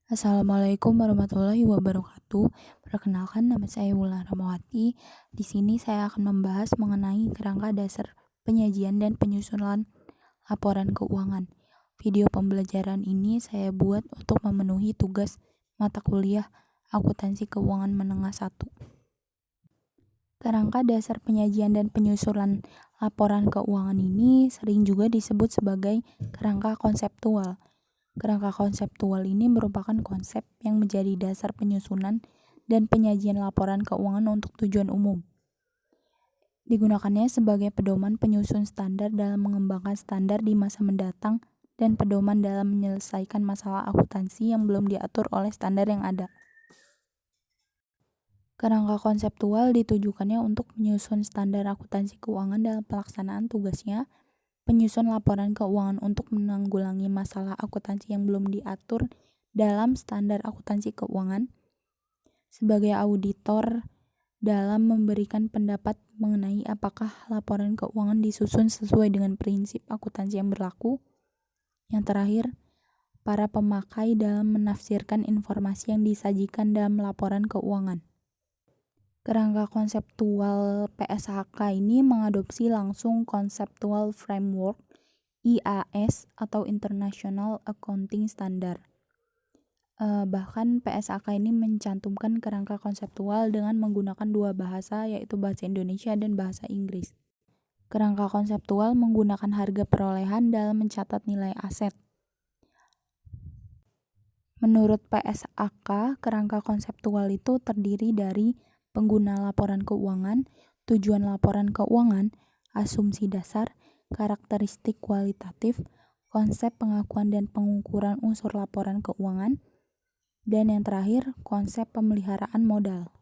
Assalamualaikum warahmatullahi wabarakatuh. Perkenalkan, nama saya Wulan Rahmawati. Di sini saya akan membahas mengenai kerangka dasar penyajian dan penyusunan laporan keuangan. Video pembelajaran ini saya buat untuk memenuhi tugas mata kuliah Akuntansi Keuangan Menengah 1. Kerangka dasar penyajian dan penyusunan laporan keuangan ini sering juga disebut sebagai kerangka konseptual. Kerangka konseptual ini merupakan konsep yang menjadi dasar penyusunan dan penyajian laporan keuangan untuk tujuan umum. Digunakannya sebagai pedoman penyusun standar dalam mengembangkan standar di masa mendatang dan pedoman dalam menyelesaikan masalah akuntansi yang belum diatur oleh standar yang ada. Kerangka konseptual ditujukannya untuk menyusun standar akuntansi keuangan dalam pelaksanaan tugasnya, penyusun laporan keuangan untuk menanggulangi masalah akuntansi yang belum diatur dalam standar akuntansi keuangan, sebagai auditor dalam memberikan pendapat mengenai apakah laporan keuangan disusun sesuai dengan prinsip akuntansi yang berlaku. Yang terakhir, para pemakai dalam menafsirkan informasi yang disajikan dalam laporan keuangan. Kerangka konseptual PSAK ini mengadopsi langsung Conceptual Framework IAS atau International Accounting Standard. Bahkan PSAK ini mencantumkan kerangka konseptual dengan menggunakan dua bahasa, yaitu bahasa Indonesia dan bahasa Inggris. Kerangka konseptual menggunakan harga perolehan dalam mencatat nilai aset. Menurut PSAK, kerangka konseptual itu terdiri dari pengguna laporan keuangan, tujuan laporan keuangan, asumsi dasar, karakteristik kualitatif, konsep pengakuan dan pengukuran unsur laporan keuangan, dan yang terakhir, konsep pemeliharaan modal.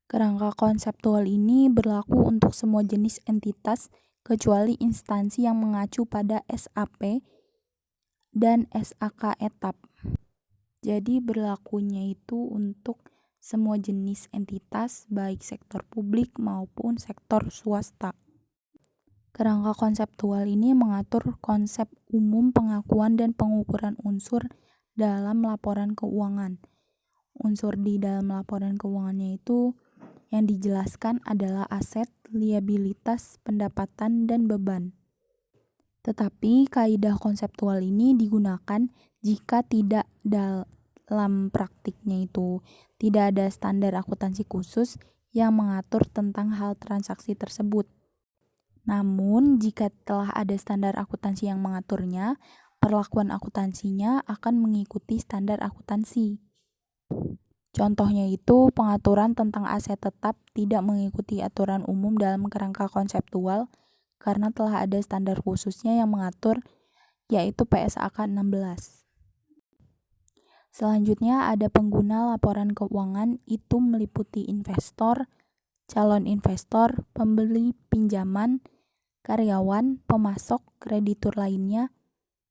Kerangka konseptual ini berlaku untuk semua jenis entitas kecuali instansi yang mengacu pada SAP dan SAK etap. Jadi berlakunya itu untuk semua jenis entitas baik sektor publik maupun sektor swasta. Kerangka konseptual ini mengatur konsep umum pengakuan dan pengukuran unsur dalam laporan keuangan. Unsur di dalam laporan keuangannya itu yang dijelaskan adalah aset, liabilitas, pendapatan, dan beban. Tetapi kaidah konseptual ini digunakan jika tidak dalam praktiknya itu tidak ada standar akuntansi khusus yang mengatur tentang hal transaksi tersebut. Namun, jika telah ada standar akuntansi yang mengaturnya, perlakuan akuntansinya akan mengikuti standar akuntansi. Contohnya itu pengaturan tentang aset tetap tidak mengikuti aturan umum dalam kerangka konseptual karena telah ada standar khususnya yang mengatur, yaitu PSAK 16. Selanjutnya ada pengguna laporan keuangan, itu meliputi investor, calon investor, pembeli pinjaman, karyawan, pemasok, kreditur lainnya,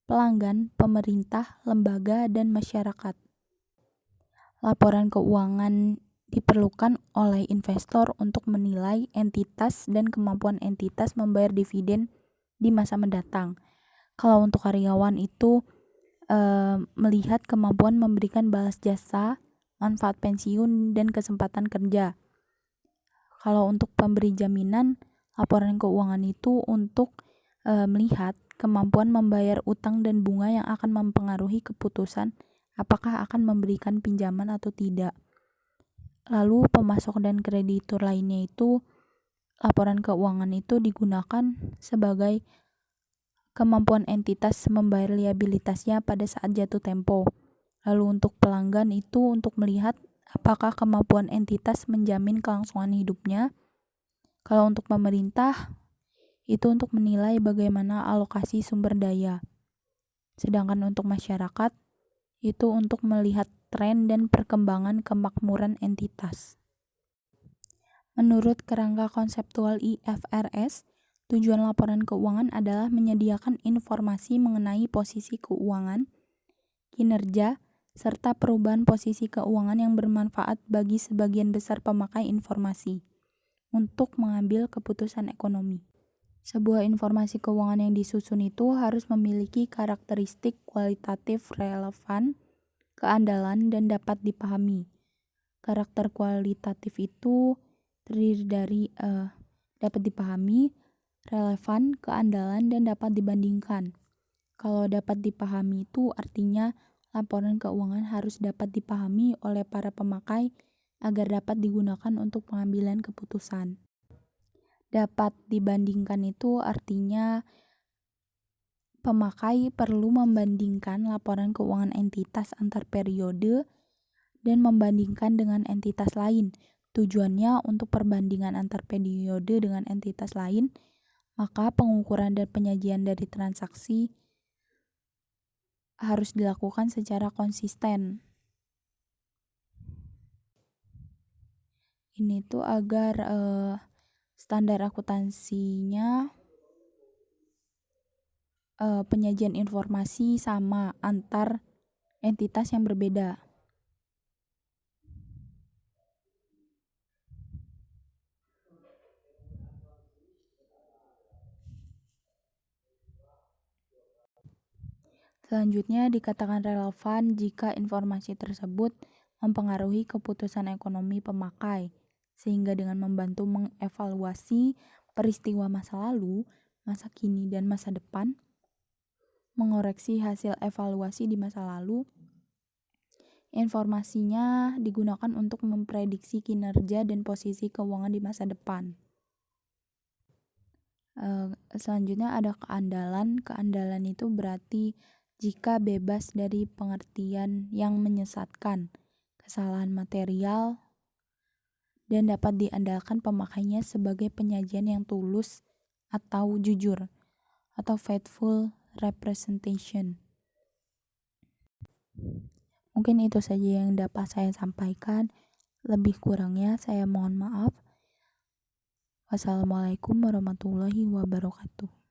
pelanggan, pemerintah, lembaga, dan masyarakat. Laporan keuangan diperlukan oleh investor untuk menilai entitas dan kemampuan entitas membayar dividen di masa mendatang. Kalau untuk karyawan itu melihat kemampuan memberikan balas jasa, manfaat pensiun, dan kesempatan kerja. Kalau untuk pemberi jaminan, laporan keuangan itu untuk melihat kemampuan membayar utang dan bunga yang akan mempengaruhi keputusan apakah akan memberikan pinjaman atau tidak. Lalu pemasok dan kreditur lainnya itu laporan keuangan itu digunakan sebagai kemampuan entitas membayar liabilitasnya pada saat jatuh tempo. Lalu untuk pelanggan itu untuk melihat apakah kemampuan entitas menjamin kelangsungan hidupnya. Kalau untuk pemerintah itu untuk menilai bagaimana alokasi sumber daya. Sedangkan untuk masyarakat itu untuk melihat tren dan perkembangan kemakmuran entitas. Menurut kerangka konseptual IFRS, tujuan laporan keuangan adalah menyediakan informasi mengenai posisi keuangan, kinerja, serta perubahan posisi keuangan yang bermanfaat bagi sebagian besar pemakai informasi untuk mengambil keputusan ekonomi. Sebuah informasi keuangan yang disusun itu harus memiliki karakteristik kualitatif relevan, keandalan, dan dapat dipahami. Karakter kualitatif itu terdiri dari dapat dipahami, relevan, keandalan, dan dapat dibandingkan. Kalau dapat dipahami itu artinya laporan keuangan harus dapat dipahami oleh para pemakai agar dapat digunakan untuk pengambilan keputusan. Dapat dibandingkan itu artinya pemakai perlu membandingkan laporan keuangan entitas antar periode dan membandingkan dengan entitas lain. Tujuannya untuk perbandingan antar periode dengan entitas lain, maka pengukuran dan penyajian dari transaksi harus dilakukan secara konsisten. Ini tuh agar standar akuntansinya penyajian informasi sama antar entitas yang berbeda. Selanjutnya dikatakan relevan jika informasi tersebut mempengaruhi keputusan ekonomi pemakai, sehingga dengan membantu mengevaluasi peristiwa masa lalu, masa kini, dan masa depan, mengoreksi hasil evaluasi di masa lalu, informasinya digunakan untuk memprediksi kinerja dan posisi keuangan di masa depan. Selanjutnya ada keandalan. Keandalan itu berarti jika bebas dari pengertian yang menyesatkan, kesalahan material, dan dapat diandalkan pemakainya sebagai penyajian yang tulus atau jujur, atau faithful representation. Mungkin itu saja yang dapat saya sampaikan. Lebih kurangnya saya mohon maaf. Wassalamualaikum warahmatullahi wabarakatuh.